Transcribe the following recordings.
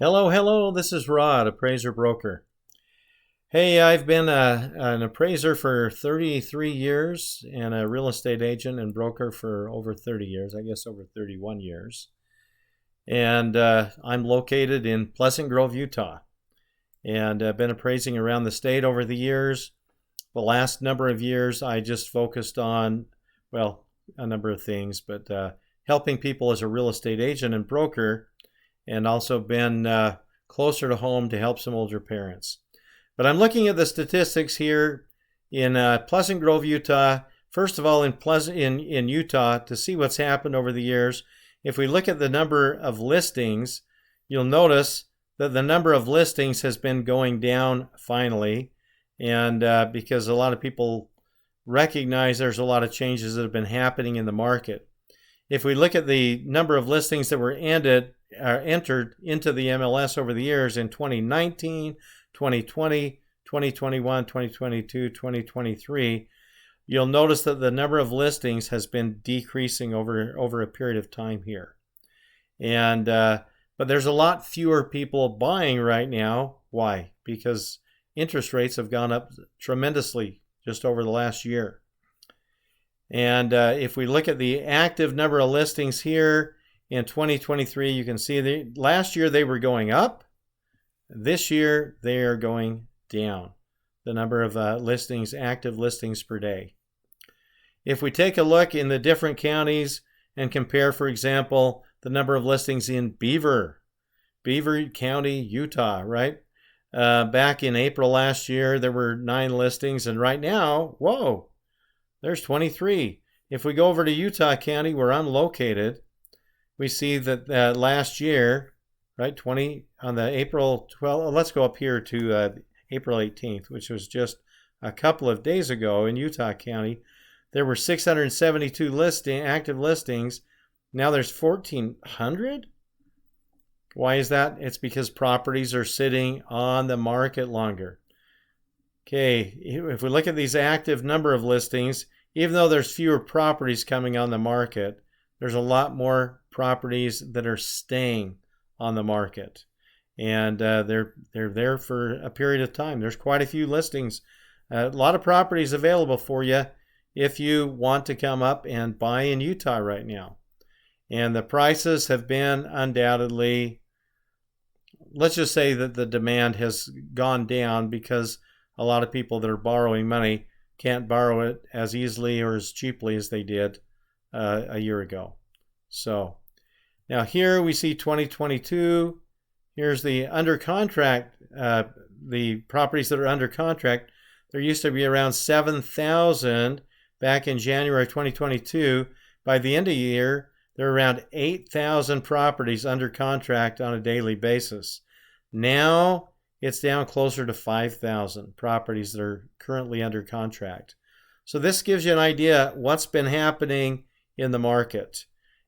Hello, hello. This is Rod, appraiser broker. Hey, I've been an appraiser for 33 years and a real estate agent and broker for over 30 years, I guess over 31 years. And I'm located in Pleasant Grove, Utah. And I've been appraising around the state over the years. The last number of years, I just focused on, well, a number of things, but helping people as a real estate agent and broker, and also been closer to home to help some older parents. But I'm looking at the statistics here in Pleasant Grove, Utah. First of all, in Utah, to see what's happened over the years. If we look at the number of listings, you'll notice that the number of listings has been going down finally, and because a lot of people recognize there's a lot of changes that have been happening in the market. If we look at the number of listings that were entered into the MLS over the years in 2019, 2020, 2021, 2022, 2023, you'll notice that the number of listings has been decreasing over a period of time here. And but there's a lot fewer people buying right now. Why? Because interest rates have gone up tremendously just over the last year. And if we look at the active number of listings here in 2023, you can see last year they were going up. This year they are going down, the number of listings, active listings per day. If we take a look in the different counties and compare, for example, the number of listings in Beaver County, Utah, right? Back in April last year, there were 9 listings, and right now, whoa, there's 23. If we go over to Utah County, where I'm located, we see that last year, right, 20 on the April 12th, let's go up here to April 18th, which was just a couple of days ago in Utah County. There were 672 active listings. Now there's 1,400. Why is that? It's because properties are sitting on the market longer. Okay, if we look at these active number of listings, even though there's fewer properties coming on the market, there's a lot more properties that are staying on the market. And they're there for a period of time. There's quite a few listings, a lot of properties available for you if you want to come up and buy in Utah right now. And the prices have been undoubtedly, let's just say that the demand has gone down because a lot of people that are borrowing money can't borrow it as easily or as cheaply as they did a year ago. So now here we see 2022. Here's the under contract, the properties that are under contract. There used to be around 7,000 back in January 2022. By the end of the year, there are around 8,000 properties under contract on a daily basis. Now it's down closer to 5,000 properties that are currently under contract. So this gives you an idea what's been happening in the market.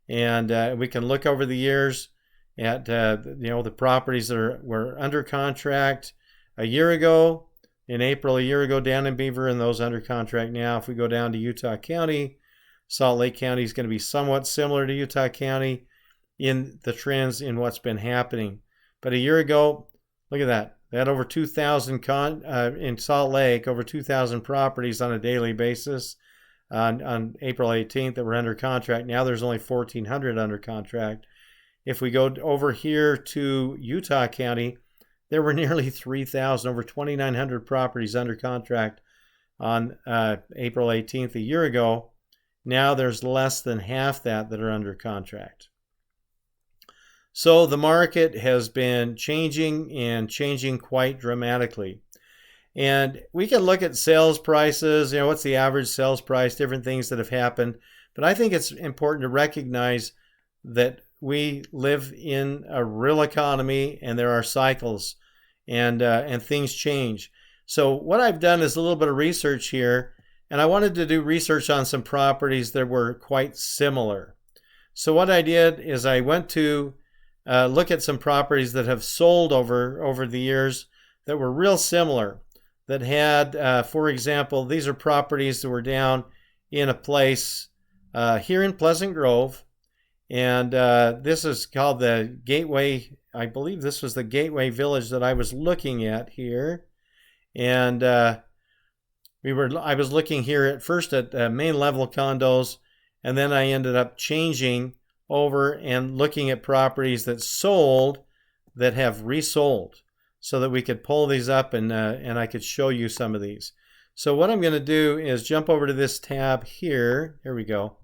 And we can look over the years at the properties that were under contract a year ago, in April a year ago down in Beaver, and those under contract now. If we go down to Utah County, Salt Lake County is going to be somewhat similar to Utah County in the trends in what's been happening. But a year ago, look at that. They had over 2,000 in Salt Lake, over 2,000 properties on a daily basis on April 18th that were under contract. Now there's only 1,400 under contract. If we go over here to Utah County, there were nearly 3,000, over 2,900 properties under contract on April 18th a year ago. Now there's less than half that are under contract. So the market has been changing and changing quite dramatically. And we can look at sales prices, what's the average sales price, different things that have happened. But I think it's important to recognize that we live in a real economy and there are cycles and things change. So what I've done is a little bit of research here, and I wanted to do research on some properties that were quite similar. So what I did is I went to look at some properties that have sold over the years that were real similar, that had, for example, these are properties that were down in a place here in Pleasant Grove, and this is called the Gateway I believe this was the Gateway Village that I was looking at here. And I was looking here at first at main level condos, and then I ended up changing over and looking at properties that sold that have resold, so that we could pull these up and I could show you some of these. So what I'm going to do is jump over to this tab here. Here we go.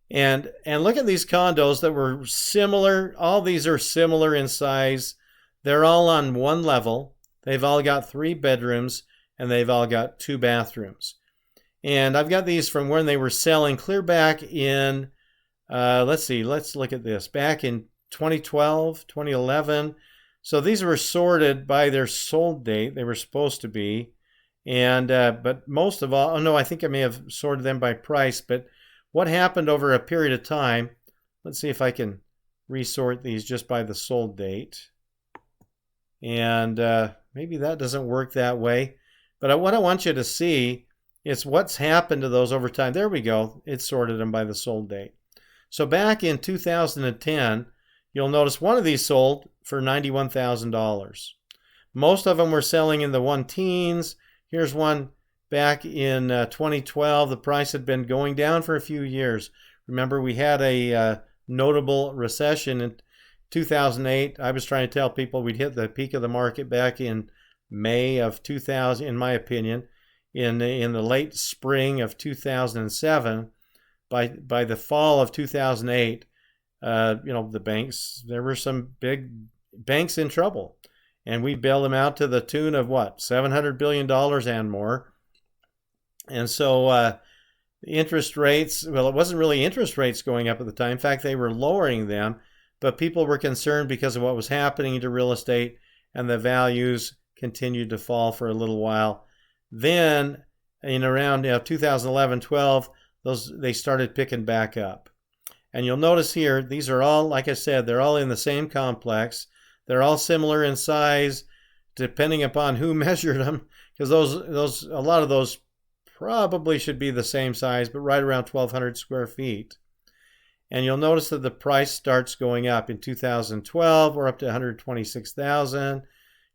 And look at these condos that were similar. All these are similar in size. They're all on one level. They've all got 3 bedrooms, and they've all got 2 bathrooms. And I've got these from when they were selling clear back in, let's look at this, back in 2012, 2011. So these were sorted by their sold date. They were supposed to be. And but most of all, oh no, I think I may have sorted them by price. But what happened over a period of time, let's see if I can resort these just by the sold date. And maybe that doesn't work that way. But what I want you to see is what's happened to those over time. There we go. It sorted them by the sold date. So back in 2010, you'll notice one of these sold for $91,000. Most of them were selling in the 1 teens. Here's one back in 2012. The price had been going down for a few years. Remember, we had a notable recession in 2008. I was trying to tell people we'd hit the peak of the market back in May of 2000, in my opinion, in the late spring of 2007. By the fall of 2008, the banks, there were some big banks in trouble. And we bailed them out to the tune of what? $700 billion and more. And so the interest rates, well, it wasn't really interest rates going up at the time. In fact, they were lowering them. But people were concerned because of what was happening to real estate, and the values continued to fall for a little while. Then in around 2011-12, they started picking back up. And you'll notice here, these are all, like I said, they're all in the same complex. They're all similar in size, depending upon who measured them, because a lot of those probably should be the same size, but right around 1,200 square feet. And you'll notice that the price starts going up. In 2012, we're up to $126,000.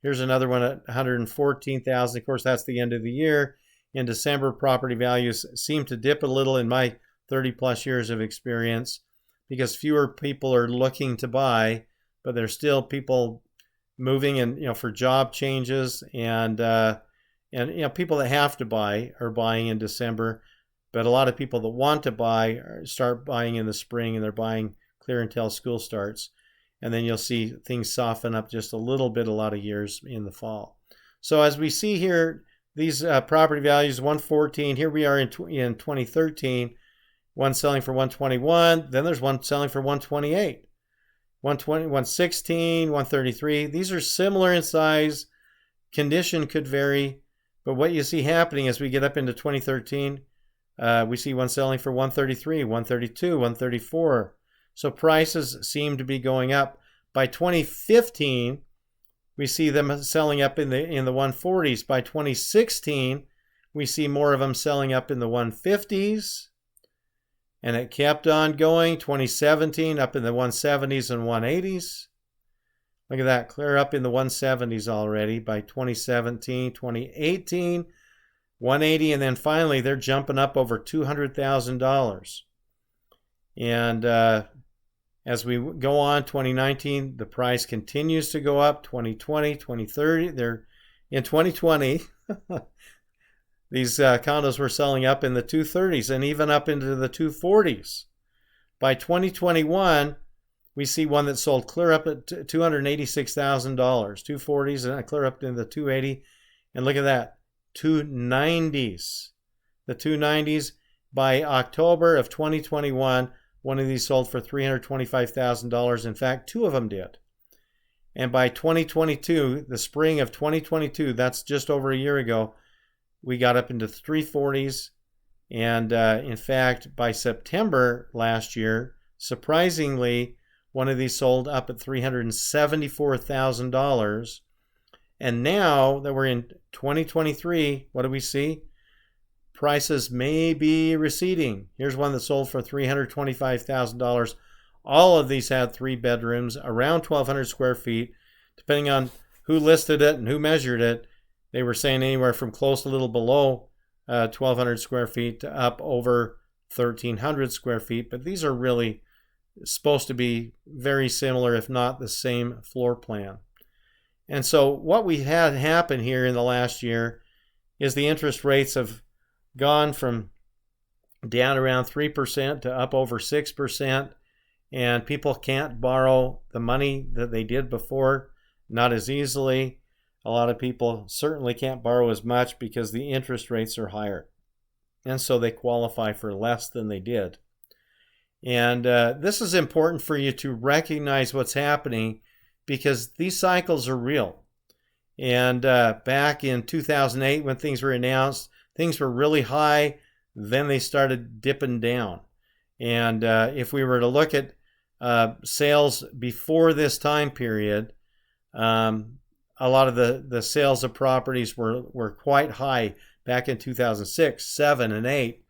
Here's another one at $114,000. Of course, that's the end of the year. In December, property values seem to dip a little in my 30-plus years of experience, because fewer people are looking to buy, but there's still people moving and for job changes, and people that have to buy are buying in December. But a lot of people that want to buy start buying in the spring, and they're buying clear until school starts. And then you'll see things soften up just a little bit a lot of years in the fall. So as we see here, these property values, 114, here we are in 2013, one selling for 121, then there's one selling for 128, 120, 116, 133. These are similar in size. Condition could vary, but what you see happening as we get up into 2013, we see one selling for 133, 132, 134. So prices seem to be going up. By 2015, we see them selling up in the 140s. By 2016, we see more of them selling up in the 150s. And it kept on going. 2017 up in the 170s and 180s. Look at that, clear up in the 170s already by 2017, 2018. 180, and then finally they're jumping up over $200,000. And as we go on, 2019, the price continues to go up. 2020, 2030, they're in 2020. These condos were selling up in the 230s and even up into the 240s. By 2021, we see one that sold clear up at $286,000, 240s, and clear up into the 280. And look at that. 290s. The 290s, by October of 2021, one of these sold for $325,000. In fact, 2 of them did. And by 2022, the spring of 2022, that's just over a year ago, we got up into 340s. And in fact, by September last year, surprisingly, one of these sold up at $374,000. And now that we're in 2023, what do we see? Prices may be receding. Here's one that sold for $325,000, All of these had 3 bedrooms, around 1,200 square feet. Depending on who listed it and who measured it, they were saying anywhere from close to a little below 1,200 square feet to up over 1,300 square feet. But these are really supposed to be very similar, if not the same floor plan. And so what we had happen here in the last year is the interest rates have gone from down around 3% to up over 6%, and people can't borrow the money that they did before, not as easily. A lot of people certainly can't borrow as much because the interest rates are higher, and so they qualify for less than they did. And this is important for you to recognize what's happening, because these cycles are real. And back in 2008, when things were announced, things were really high. Then they started dipping down. And if we were to look at sales before this time period, a lot of the sales of properties were quite high back in 2006, 7, and 8.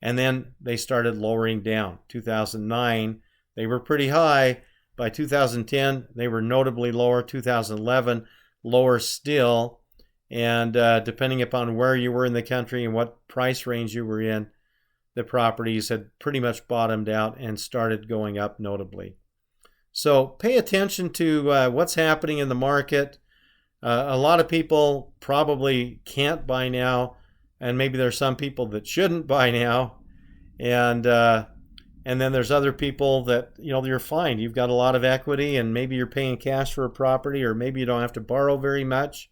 And then they started lowering down. 2009, they were pretty high. By 2010, they were notably lower. 2011, lower still. And depending upon where you were in the country and what price range you were in, the properties had pretty much bottomed out and started going up notably. So pay attention to what's happening in the market. A lot of people probably can't buy now, and maybe there's some people that shouldn't buy now. And then there's other people that, you're fine. You've got a lot of equity, and maybe you're paying cash for a property, or maybe you don't have to borrow very much.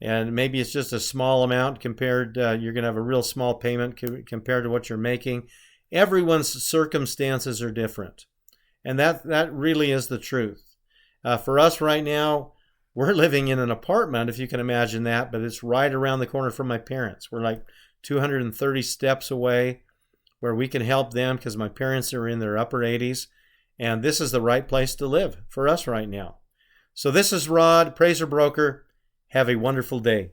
And maybe it's just a small amount compared, you're going to have a real small payment compared to what you're making. Everyone's circumstances are different. And that really is the truth. For us right now, we're living in an apartment, if you can imagine that, but it's right around the corner from my parents. We're like 230 steps away, where we can help them because my parents are in their upper 80s. And this is the right place to live for us right now. So this is Rod, Appraiser Broker. Have a wonderful day.